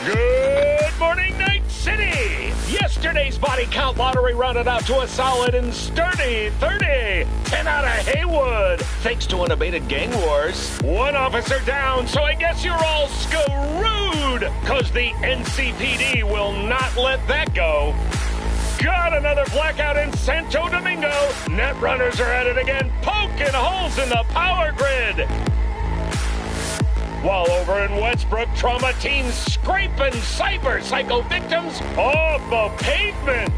Good morning, Night City! Yesterday's body count lottery rounded out to a solid and sturdy 30. 10 out of Haywood, thanks to unabated gang wars. One officer down, so I guess you're all screwed, cause the NCPD will not let that go. Got another blackout in Santo Domingo. Netrunners are at it again, poking holes in the power grid. While over in Westbrook, trauma teens scraping cyber psycho victims off the pavement.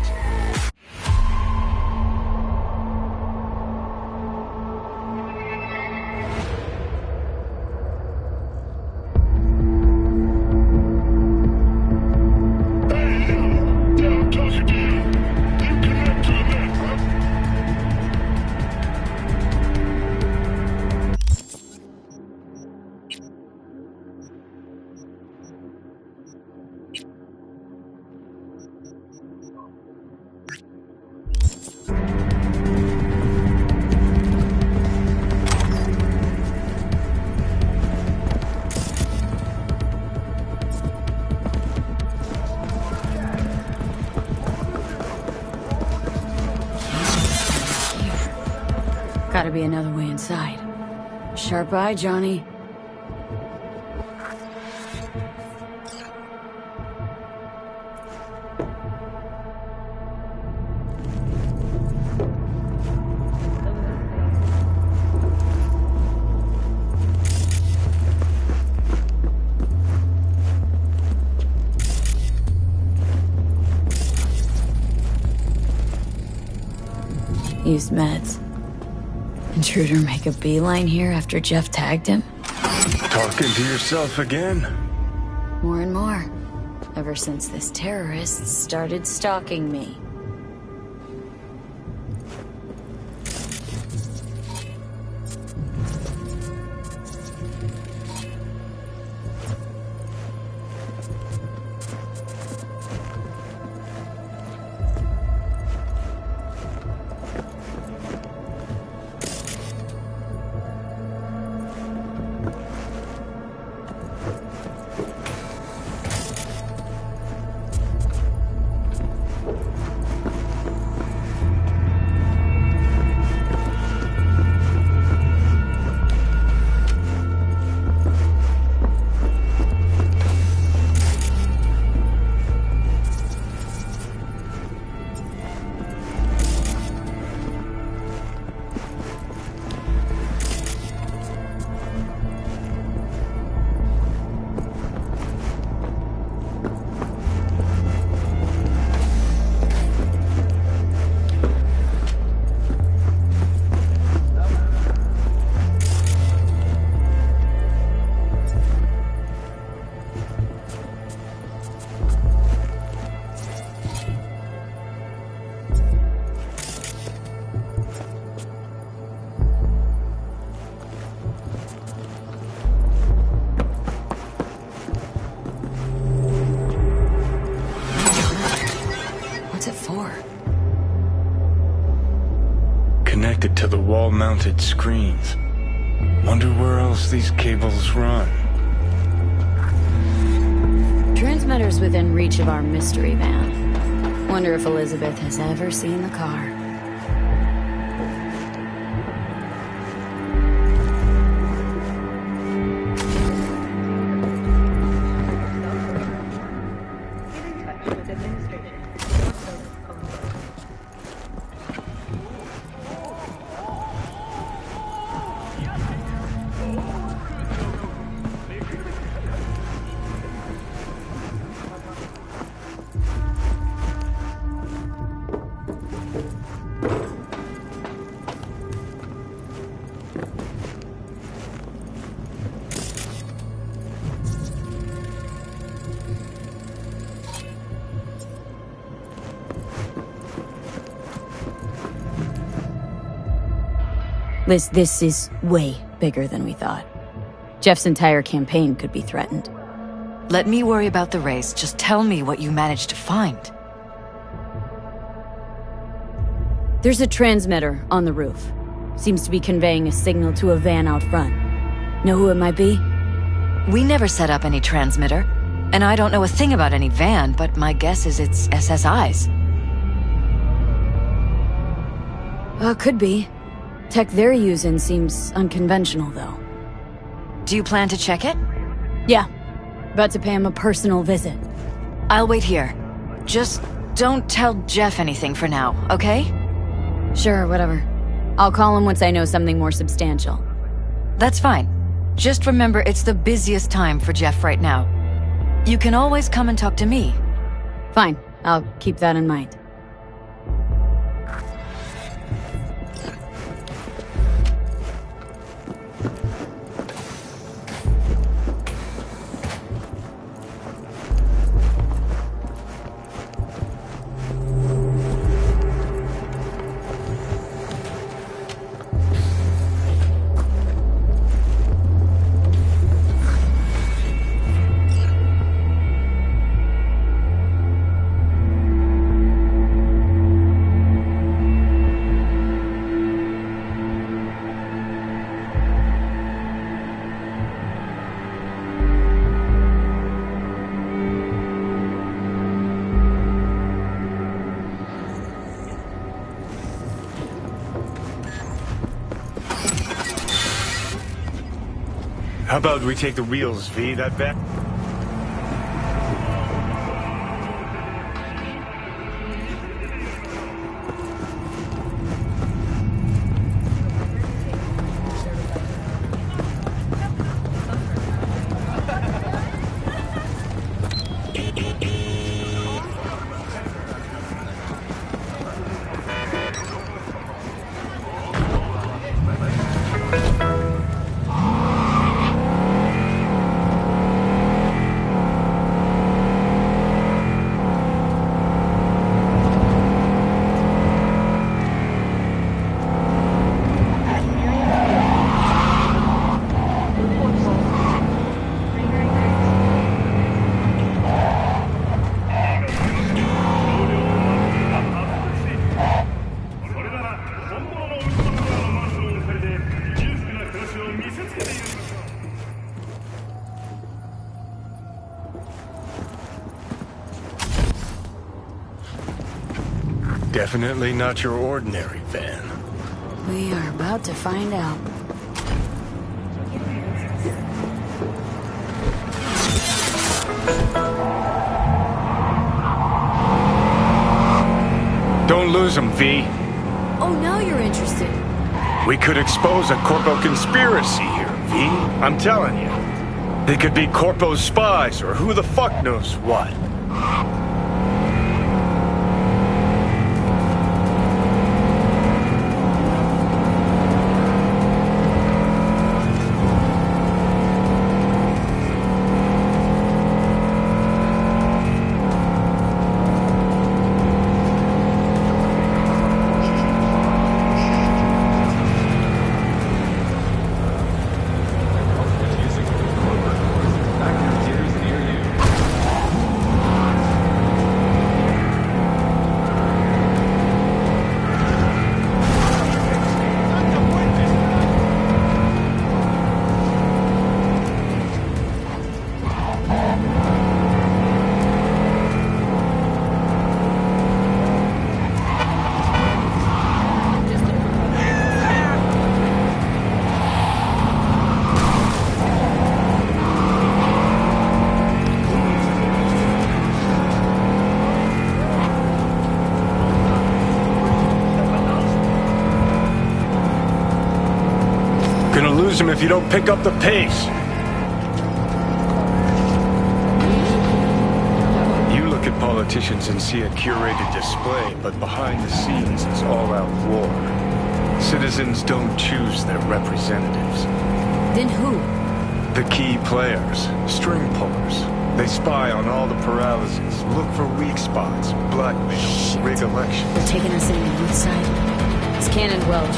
Gotta be another way inside. Sharp eye, Johnny. Used meds. Intruder make a beeline here after Jeff tagged him? Talking to yourself again? More and more. Ever since this terrorist started stalking me. Connected to the wall-mounted screens. Wonder where else these cables run. Transmitter's within reach of our mystery van. Wonder if Elizabeth has ever seen the car. This is way bigger than we thought. Jeff's entire campaign could be threatened. Let me worry about the race. Just tell me what you managed to find. There's a transmitter on the roof. Seems to be conveying a signal to a van out front. Know who it might be? We never set up any transmitter, and I don't know a thing about any van, but my guess is it's SSI's. Could be. Tech they're using seems unconventional, though. Do you plan to check it? Yeah. About to pay him a personal visit. I'll wait here. Just don't tell Jeff anything for now, okay? Sure, whatever. I'll call him once I know something more substantial. That's fine. Just remember it's the busiest time for Jeff right now. You can always come and talk to me. Fine. I'll keep that in mind. How about we take the wheels, V? That bet? Definitely not your ordinary van. We are about to find out. Don't lose them, V. Oh, now you're interested. We could expose a Corpo conspiracy here, V. I'm telling you. They could be Corpo's spies, or who the fuck knows what. Gonna lose him if you don't pick up the pace. You look at politicians and see a curated display, but behind the scenes it's all-out war. Citizens don't choose their representatives. Then who? The key players, string pullers. They spy on all the paralyses, look for weak spots, blackmail, rig elections. They're taking us in the youth side. It's Cannon Welch.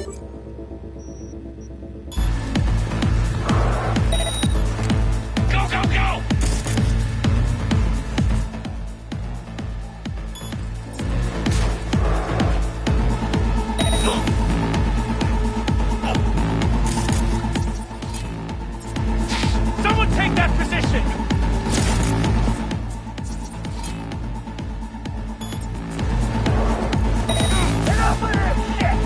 Go, go, go! Someone take that position! Enough of this shit!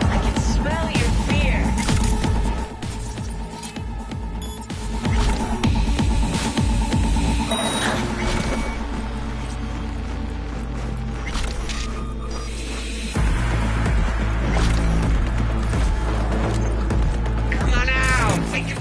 I can smell your fear. Come on out! Take it.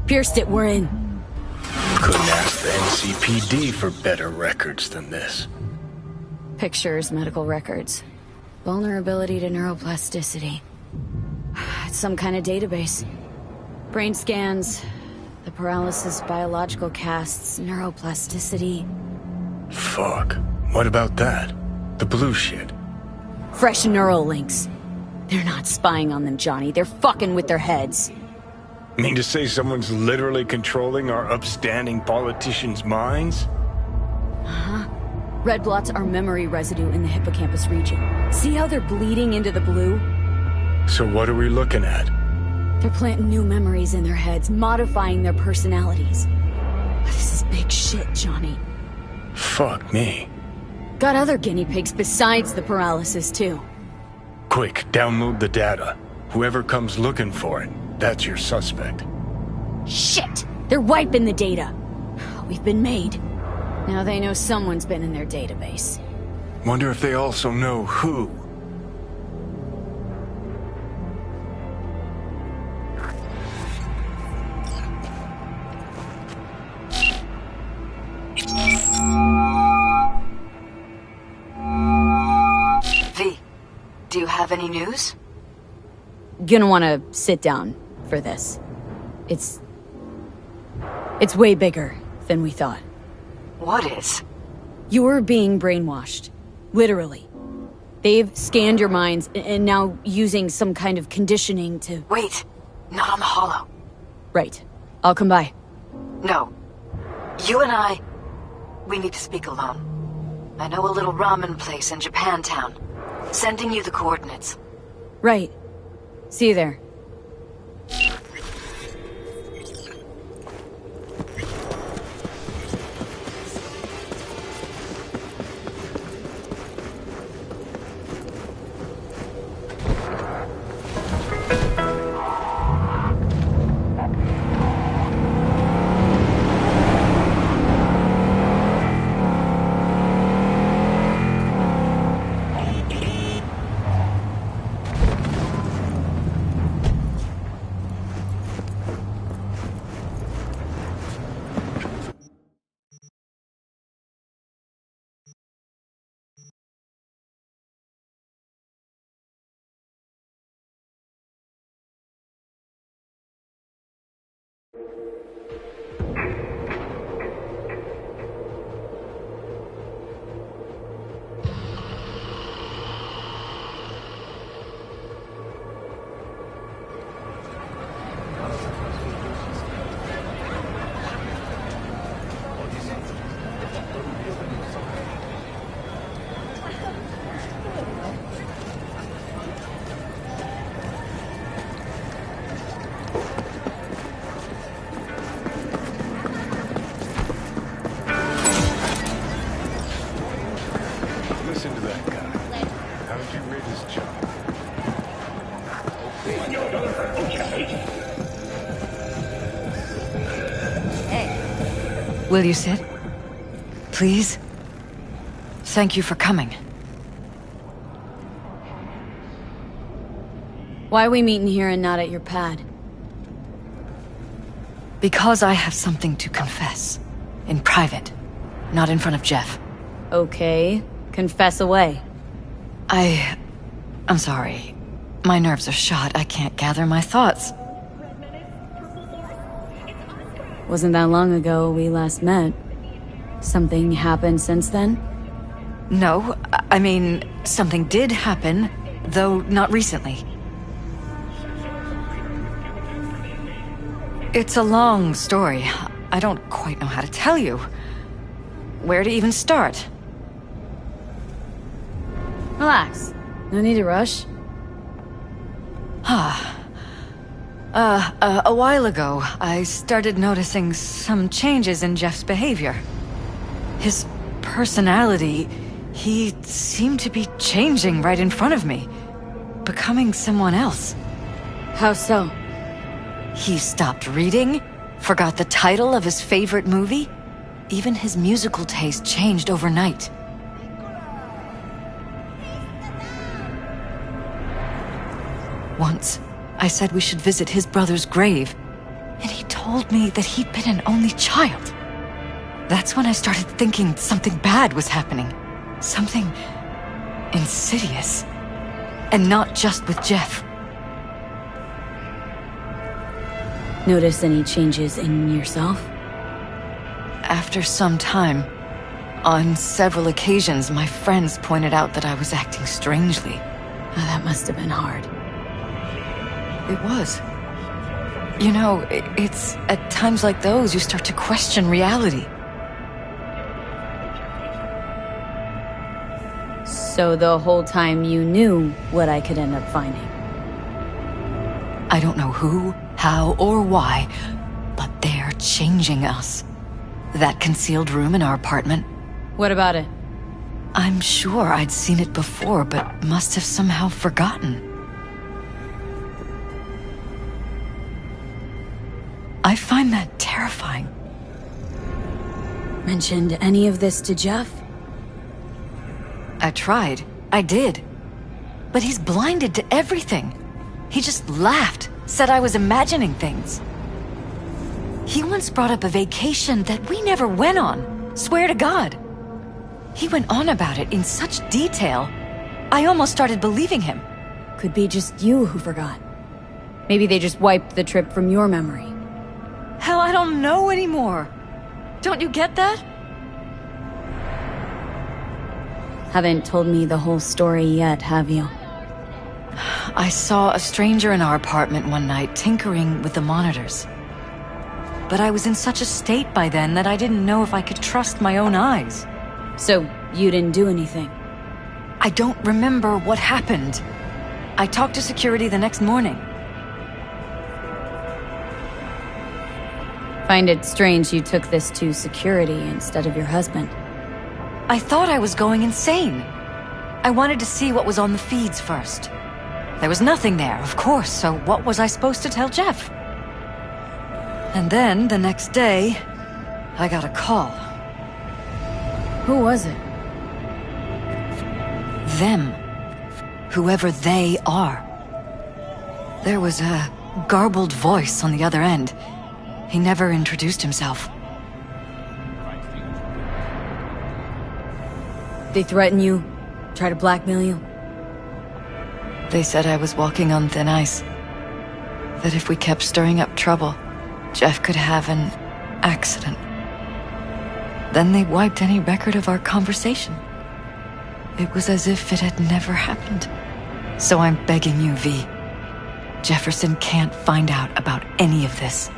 Pierced it, we're in. Couldn't ask the NCPD for better records than this. Pictures, medical records. Vulnerability to neuroplasticity. It's some kind of database. Brain scans, the paralysis, biological casts, neuroplasticity. Fuck. What about that? The blue shit. Fresh neural links. They're not spying on them, Johnny. They're fucking with their heads. Mean to say someone's literally controlling our upstanding politicians' minds? Uh-huh. Red blots are memory residue in the hippocampus region. See how they're bleeding into the blue? So what are we looking at? They're planting new memories in their heads, modifying their personalities. This is big shit, Johnny. Fuck me. Got other guinea pigs besides the paralysis, too. Quick, download the data. Whoever comes looking for it, that's your suspect. Shit! They're wiping the data. We've been made. Now they know someone's been in their database. Wonder if they also know who. V, do you have any news? Gonna wanna sit down for this. It's way bigger than we thought. What is? You're being brainwashed. Literally. They've scanned your minds and now using some kind of conditioning to... Wait, not on the holo. Right. I'll come by. No. You and we need to speak alone. I know a little ramen place in Japantown. Sending you the coordinates. Right. See you there. Listen to that guy. How did you rate his job? Will you sit? Please? Thank you for coming. Why are we meeting here and not at your pad? Because I have something to confess. In private. Not in front of Jeff. Okay. Confess away. I'm sorry. My nerves are shot. I can't gather my thoughts. Wasn't that long ago we last met. Something happened since then? No, I mean, something did happen, though not recently. It's a long story. I don't quite know how to tell you. Where to even start? Relax. No need to rush. A while ago, I started noticing some changes in Jeff's behavior. His personality, he seemed to be changing right in front of me, becoming someone else. How so? He stopped reading, forgot the title of his favorite movie. Even his musical taste changed overnight. Once, I said we should visit his brother's grave, and he told me that he'd been an only child. That's when I started thinking something bad was happening. Something insidious. And not just with Jeff. Notice any changes in yourself? After some time, on several occasions, my friends pointed out that I was acting strangely. Oh, that must have been hard. It was. You know, it's at times like those you start to question reality. So the whole time you knew what I could end up finding? I don't know who, how, or why, but they're changing us. That concealed room in our apartment. What about it? I'm sure I'd seen it before, but must have somehow forgotten. I find that terrifying. Mentioned any of this to Jeff? I tried. I did. But he's blinded to everything. He just laughed, said I was imagining things. He once brought up a vacation that we never went on. Swear to God. He went on about it in such detail, I almost started believing him. Could be just you who forgot. Maybe they just wiped the trip from your memory. Hell, I don't know anymore. Don't you get that? Haven't told me the whole story yet, have you? I saw a stranger in our apartment one night tinkering with the monitors. But I was in such a state by then that I didn't know if I could trust my own eyes. So, you didn't do anything? I don't remember what happened. I talked to security the next morning. Find it strange you took this to security instead of your husband. I thought I was going insane. I wanted to see what was on the feeds first. There was nothing there, of course, so what was I supposed to tell Jeff? And then, the next day, I got a call. Who was it? Them. Whoever they are. There was a garbled voice on the other end. He never introduced himself. They threaten you? Try to blackmail you? They said I was walking on thin ice. That if we kept stirring up trouble, Jeff could have an accident. Then they wiped any record of our conversation. It was as if it had never happened. So I'm begging you, V. Jefferson can't find out about any of this.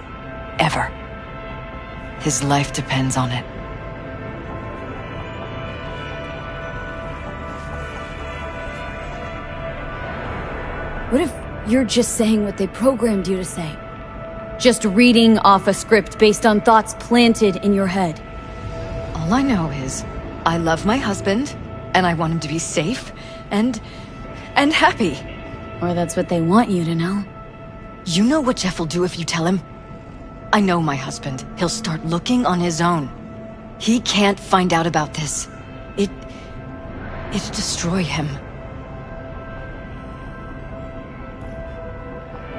Ever. His life depends on it. What if you're just saying what they programmed you to say? Just reading off a script based on thoughts planted in your head? All I know is, I love my husband, and I want him to be safe, and happy. Or that's what they want you to know. You know what Jeff will do if you tell him? I know my husband. He'll start looking on his own. He can't find out about this. It'd destroy him.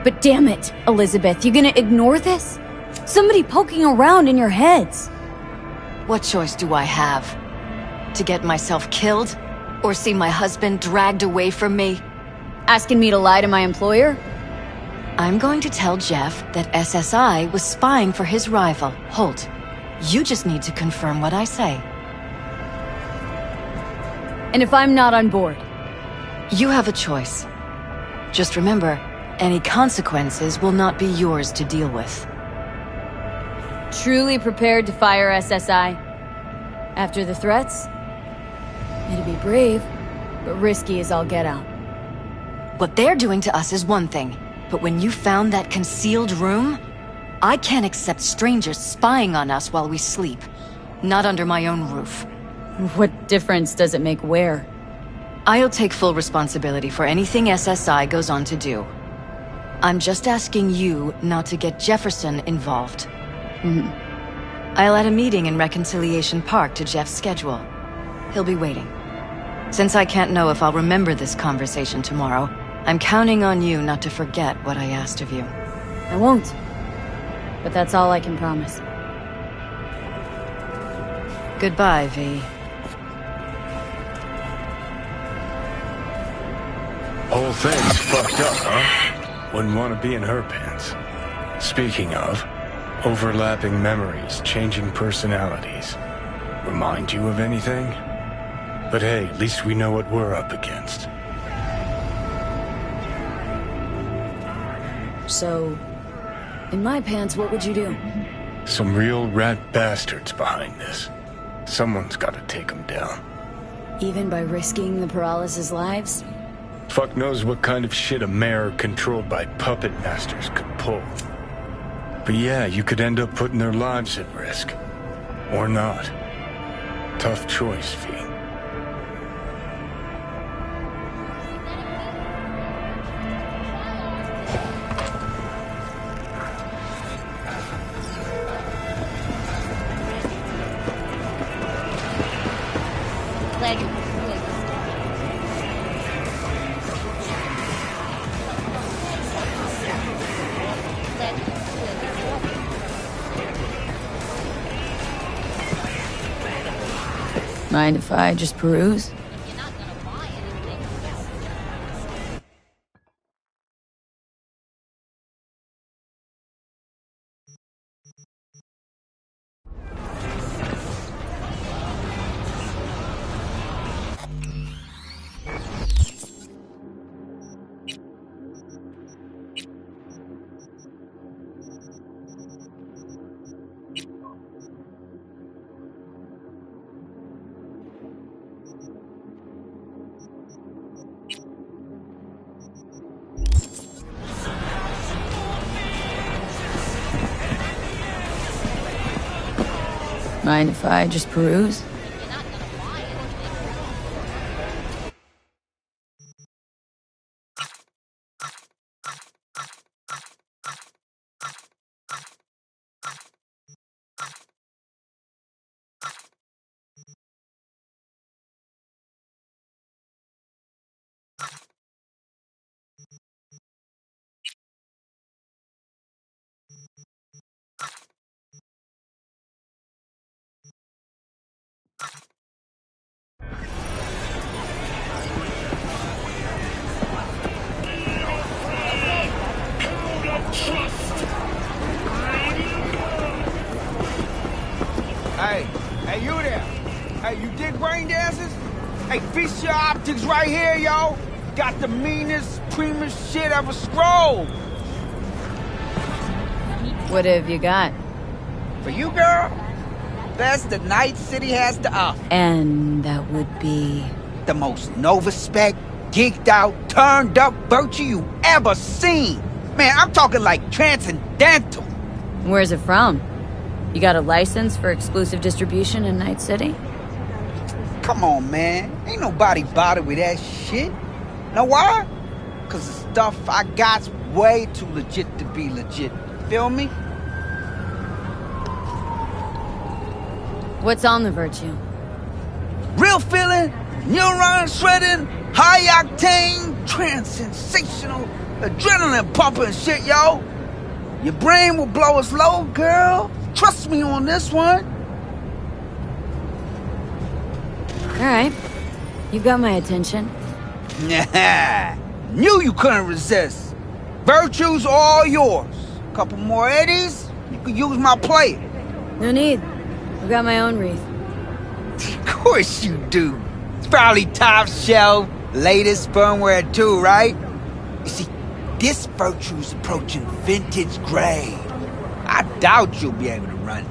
But damn it, Elizabeth, you gonna ignore this? Somebody poking around in your heads. What choice do I have? To get myself killed? Or see my husband dragged away from me? Asking me to lie to my employer? I'm going to tell Jeff that SSI was spying for his rival, Holt. You just need to confirm what I say. And if I'm not on board? You have a choice. Just remember, any consequences will not be yours to deal with. Truly prepared to fire SSI? After the threats? It'd be brave, but risky as all get out. What they're doing to us is one thing, but when you found that concealed room, I can't accept strangers spying on us while we sleep. Not under my own roof. What difference does it make where? I'll take full responsibility for anything SSI goes on to do. I'm just asking you not to get Jefferson involved. I'll add a meeting in Reconciliation Park to Jeff's schedule. He'll be waiting. Since I can't know if I'll remember this conversation tomorrow, I'm counting on you not to forget what I asked of you. I won't. But that's all I can promise. Goodbye, V. Whole thing's fucked up, huh? Wouldn't want to be in her pants. Speaking of, overlapping memories, changing personalities. Remind you of anything? But hey, at least we know what we're up against. So, in my pants, what would you do? Some real rat bastards behind this. Someone's gotta take them down. Even by risking the Paralysis' lives? Fuck knows what kind of shit a mayor controlled by puppet masters could pull. But yeah, you could end up putting their lives at risk. Or not. Tough choice, V. Mind if I just peruse? Mind if I just peruse? Hey, you there? Hey, you dig brain dances? Hey, feast your optics right here, yo. Got the meanest, creamiest shit ever scrolled. What have you got? For you, girl, best the Night City has to offer. And that would be... The most Nova-spec, geeked out, turned up virtue you ever seen. Man, I'm talking like transcendental. Where's it from? You got a license for exclusive distribution in Night City? Come on, man. Ain't nobody bothered with that shit. Know why? Cause the stuff I got's way too legit to be legit. Feel me? What's on the virtue? Real feeling, neuron shredding, high octane, trans-sensational, adrenaline pumping shit, yo. Your brain will blow its load, girl. Trust me on this one. Alright. You got my attention. Nah. Knew you couldn't resist. Virtue's all yours. Couple more eddies, you can use my player. No need. I got my own wreath. Of course you do. It's probably top shelf, latest firmware too, right? You see, this Virtue's approaching vintage grade. I doubt you'll be able to run it.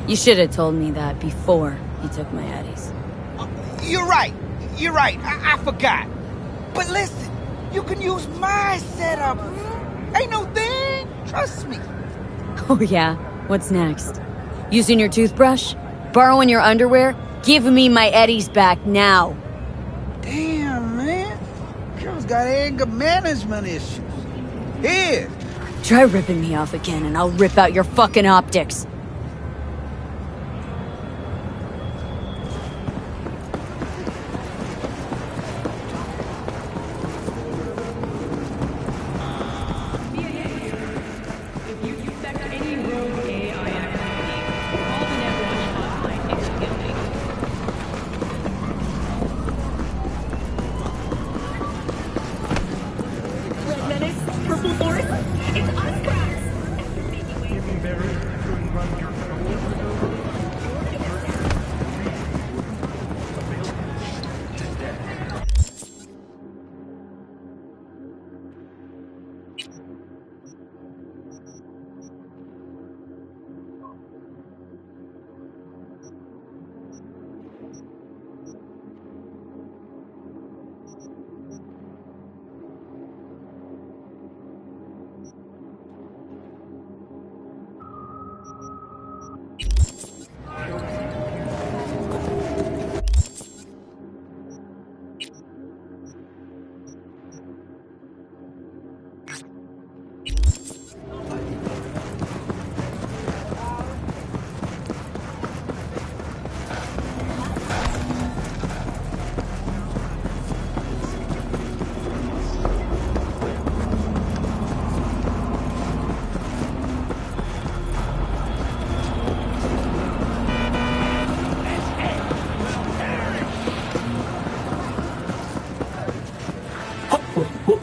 You should have told me that before you took my Eddies. You're right. You're right. I forgot. But listen, you can use my setup. Ain't no thing. Trust me. Oh yeah? What's next? Using your toothbrush? Borrowing your underwear? Give me my Eddies back now. Damn, man. Girl's got anger management issues. Here. Try ripping me off again and I'll rip out your fucking optics.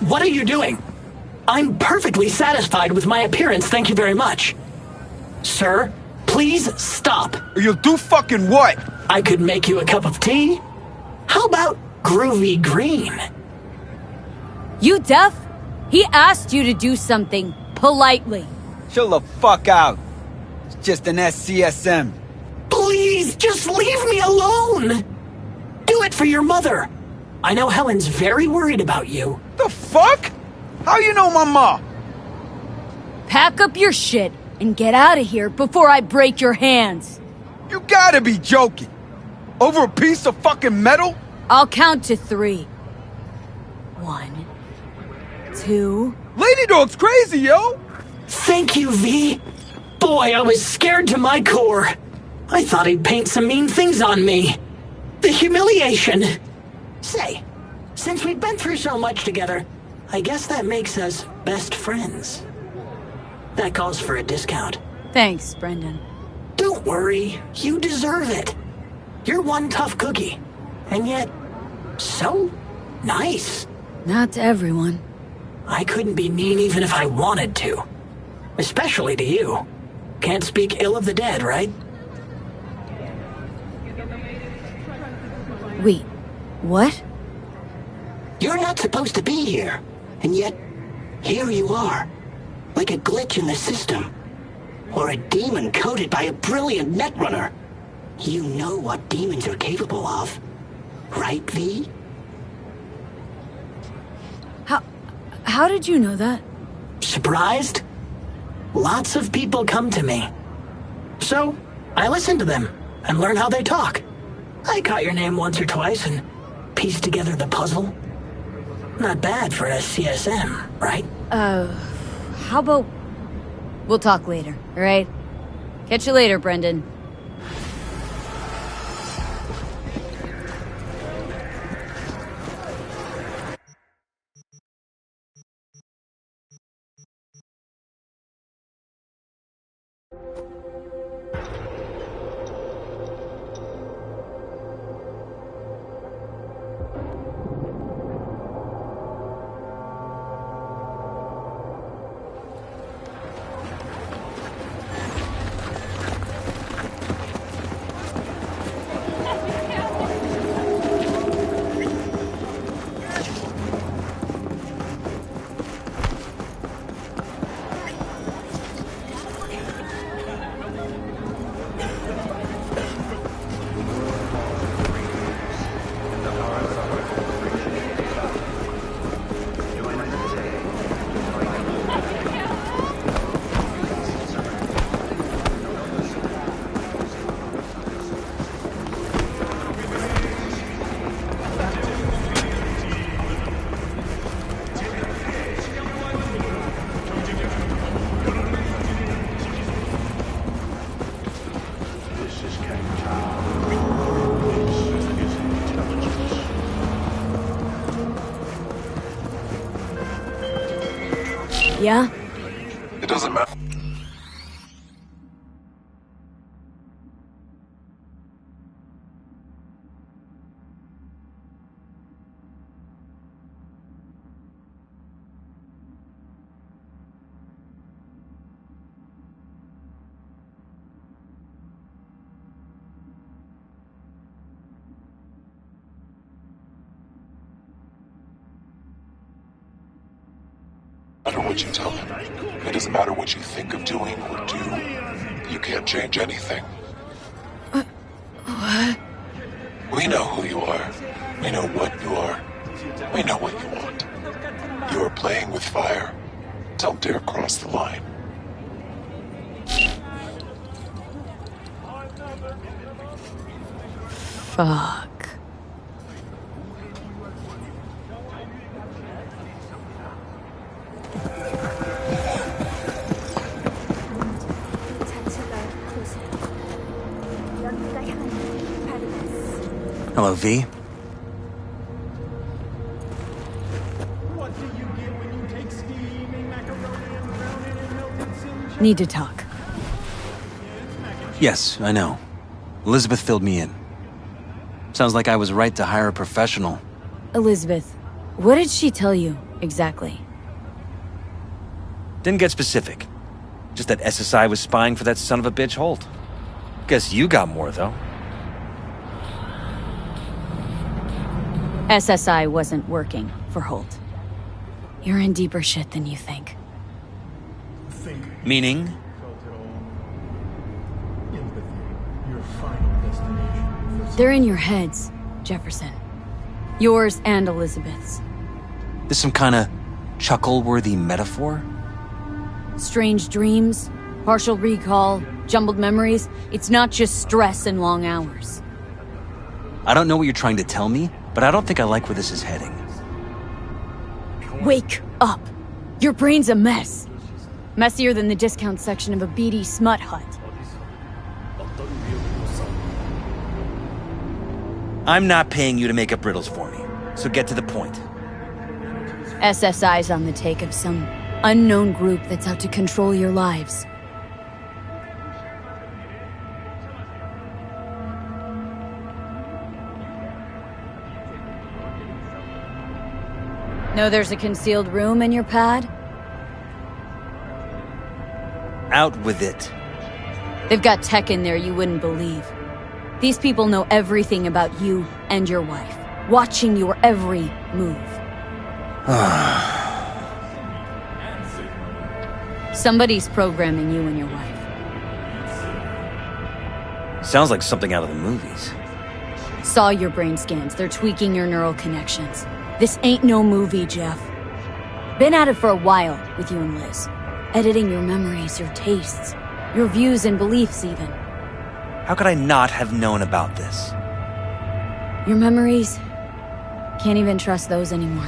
What are you doing? I'm perfectly satisfied with my appearance, thank you very much. Sir, please stop. You'll do fucking what? I could make you a cup of tea. How about groovy green? You deaf? He asked you to do something politely. Chill the fuck out. It's just an SCSM. Please, just leave me alone. Do it for your mother. I know Helen's very worried about you. The fuck? How you know my ma? Pack up your shit and get out of here before I break your hands. You gotta be joking. Over a piece of fucking metal? I'll count to 3. 1, 2... Lady Dog's crazy, yo! Thank you, V. Boy, I was scared to my core. I thought he'd paint some mean things on me. The humiliation. Say, since we've been through so much together, I guess that makes us best friends. That calls for a discount. Thanks, Brendan. Don't worry, you deserve it. You're one tough cookie, and yet, so nice. Not to everyone. I couldn't be mean even if I wanted to. Especially to you. Can't speak ill of the dead, right? Wait, what? You're not supposed to be here, and yet, here you are. Like a glitch in the system. Or a demon coded by a brilliant netrunner. You know what demons are capable of, right, V? How did you know that? Surprised? Lots of people come to me. So, I listen to them and learn how they talk. I caught your name once or twice and pieced together the puzzle. Not bad for a CSM, right? How about... We'll talk later, alright? Catch you later, Brendan. Yeah? It doesn't matter. No matter what you tell him. It doesn't matter what you think of doing or do. You can't change anything. What? We know who you are. We know what you are. We know what you want. You are playing with fire. Don't dare cross the line. Fuck. Hello, V. Need to talk. Yes, I know. Elizabeth filled me in. Sounds like I was right to hire a professional. Elizabeth, what did she tell you, exactly? Didn't get specific. Just that SSI was spying for that son of a bitch Holt. Guess you got more, though. SSI wasn't working for Holt. You're in deeper shit than you think. Meaning? They're in your heads, Jefferson. Yours and Elizabeth's. This some kind of chuckle-worthy metaphor? Strange dreams, partial recall, jumbled memories. It's not just stress and long hours. I don't know what you're trying to tell me, but I don't think I like where this is heading. Wake up! Your brain's a mess. Messier than the discount section of a beady smut hut. I'm not paying you to make up riddles for me, so get to the point. SSI's on the take of some unknown group that's out to control your lives. Know there's a concealed room in your pad? Out with it. They've got tech in there you wouldn't believe. These people know everything about you and your wife, watching your every move. Somebody's programming you and your wife. Sounds like something out of the movies. Saw your brain scans. They're tweaking your neural connections. This ain't no movie, Jeff. Been at it for a while with you and Liz. Editing your memories, your tastes, your views and beliefs even. How could I not have known about this? Your memories? Can't even trust those anymore.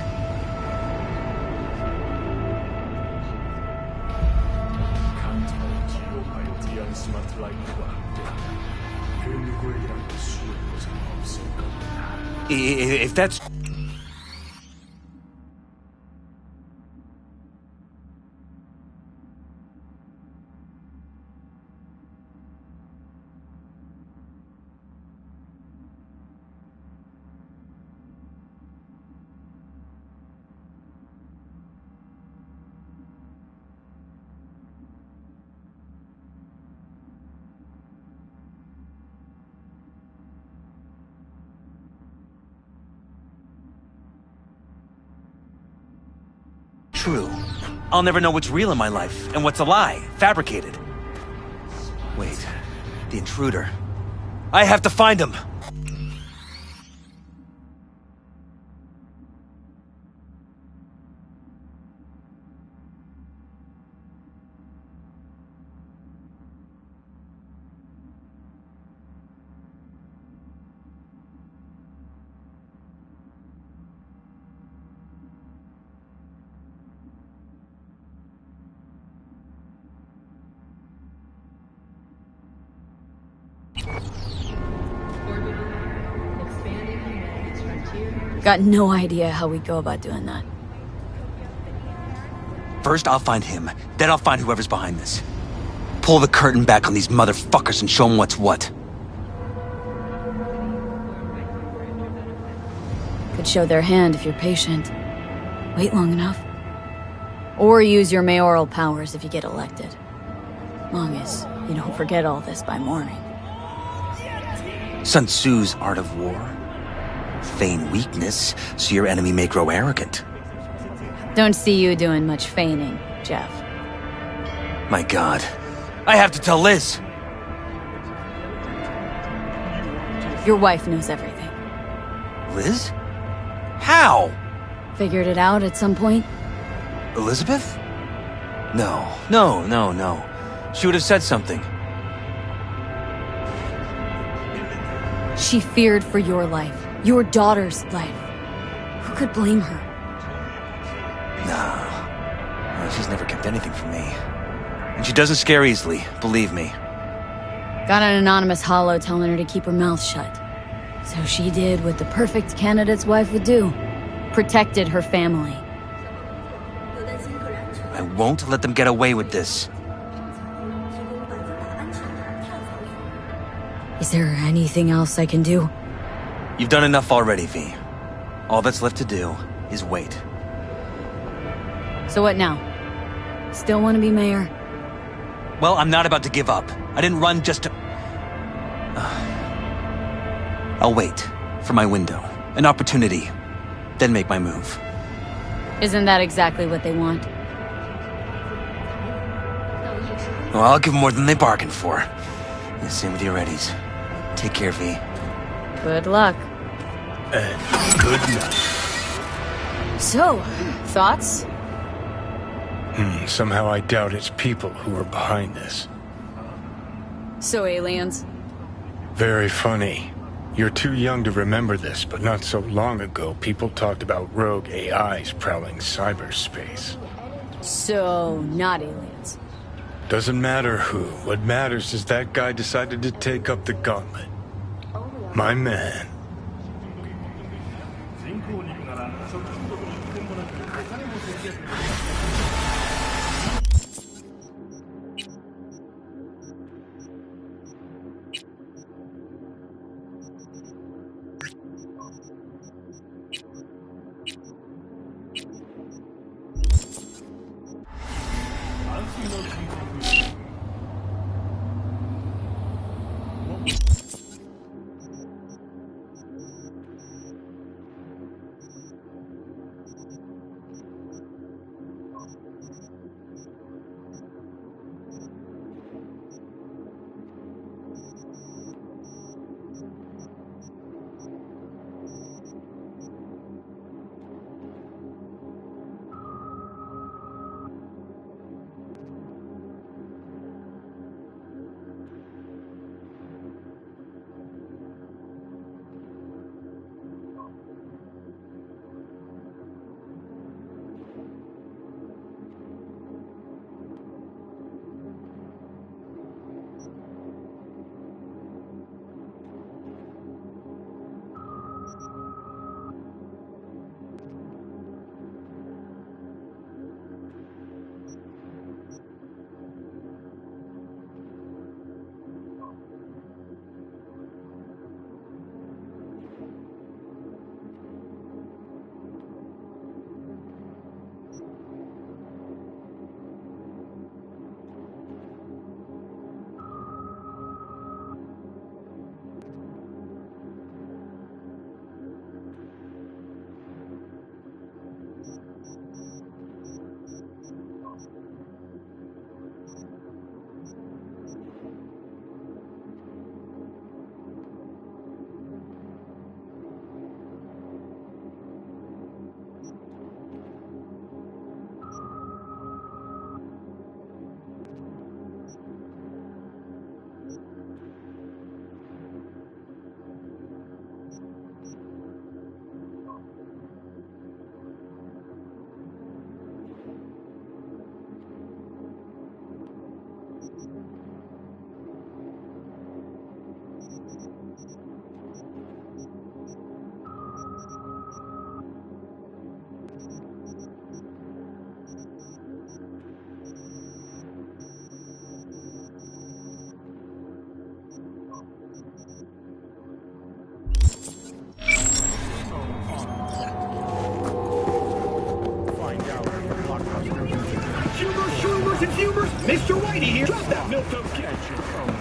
If that's... true, I'll never know what's real in my life and what's a lie, fabricated. Wait, the intruder. I have to find him! Got no idea how we go about doing that. First, I'll find him. Then I'll find whoever's behind this. Pull the curtain back on these motherfuckers and show them what's what. Could show their hand if you're patient. Wait long enough. Or use your mayoral powers if you get elected. Long as you don't forget all this by morning. Sun Tzu's art of war. Feign weakness, so your enemy may grow arrogant. Don't see you doing much feigning, Jeff. My God. I have to tell Liz! Your wife knows everything. Liz? How? Figured it out at some point? Elizabeth? No. She would have said something. She feared for your life. Your daughter's life. Who could blame her? No, she's never kept anything from me. And she doesn't scare easily, believe me. Got an anonymous holo telling her to keep her mouth shut. So she did what the perfect candidate's wife would do. Protected her family. I won't let them get away with this. Is there anything else I can do? You've done enough already, V. All that's left to do is wait. So what now? Still want to be mayor? Well, I'm not about to give up. I didn't run just to... I'll wait for my window, an opportunity, then make my move. Isn't that exactly what they want? Well, I'll give more than they bargained for. And same with your Eddies. Take care, V. Good luck. And good night. So, thoughts? Somehow I doubt it's people who are behind this. So aliens? Very funny. You're too young to remember this, but not so long ago, people talked about rogue AIs prowling cyberspace. So, not aliens. Doesn't matter who. What matters is that guy decided to take up the gauntlet. My man. and viewers, Mr. Whitey here. Drop that milk up, catch your phone.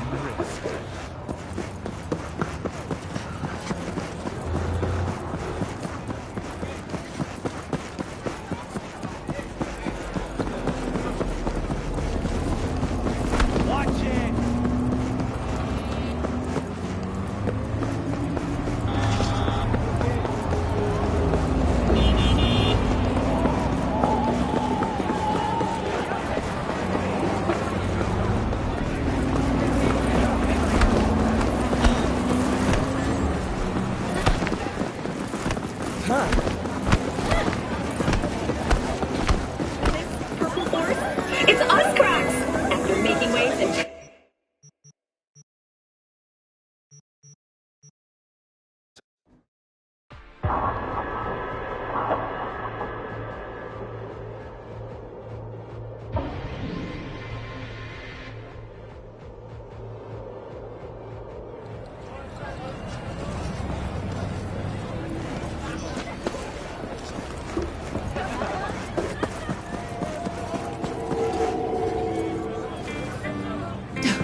It's us, cracks! After making waves and...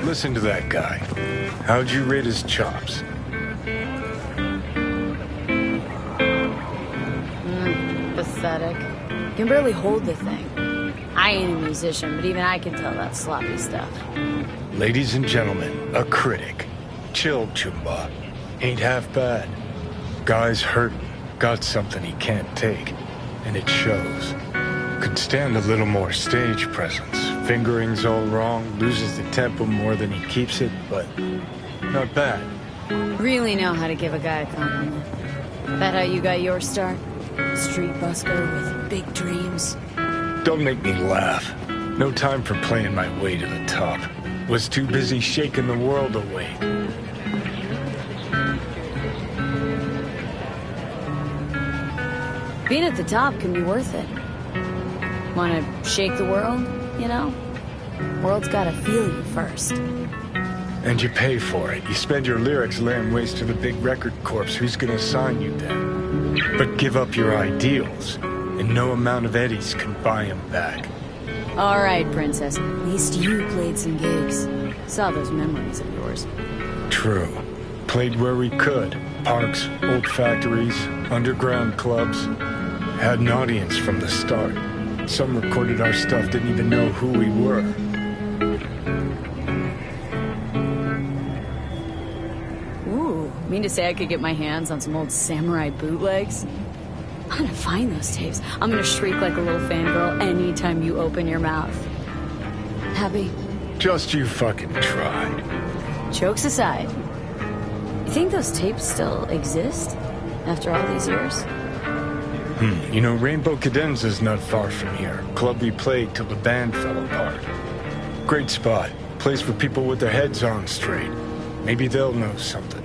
Listen to that guy. How'd you rate his chops? Pathetic. Can barely hold the thing. I ain't a musician, but even I can tell that's sloppy stuff. Ladies and gentlemen, a critic. Chill, Chumba. Ain't half bad. Guy's hurting. Got something he can't take. And it shows. Could stand a little more stage presence. Fingering's all wrong, loses the tempo more than he keeps it, but not bad. Really know how to give a guy a compliment. That how you got your start? Street busker with big dreams. Don't make me laugh. No time for playing my way to the top. Was too busy shaking the world awake. Being at the top can be worth it. Wanna shake the world, you know? World's gotta feel you first. And you pay for it. You spend your lyrics laying waste to the big record corps. Who's gonna sign you then? But give up your ideals, and no amount of eddies can buy them back. All right, princess. At least you played some gigs. Saw those memories of yours. True. Played where we could. Parks, old factories, underground clubs. Had an audience from the start. Some recorded our stuff, didn't even know who we were. Ooh, mean to say I could get my hands on some old samurai bootlegs? I'm gonna find those tapes. I'm gonna shriek like a little fangirl anytime you open your mouth. Happy? Just you fucking try. Jokes aside, you think those tapes still exist after all these years? You know, Rainbow Cadenza's not far from here. Club we played till the band fell apart. Great spot. Place for people with their heads on straight. Maybe they'll know something.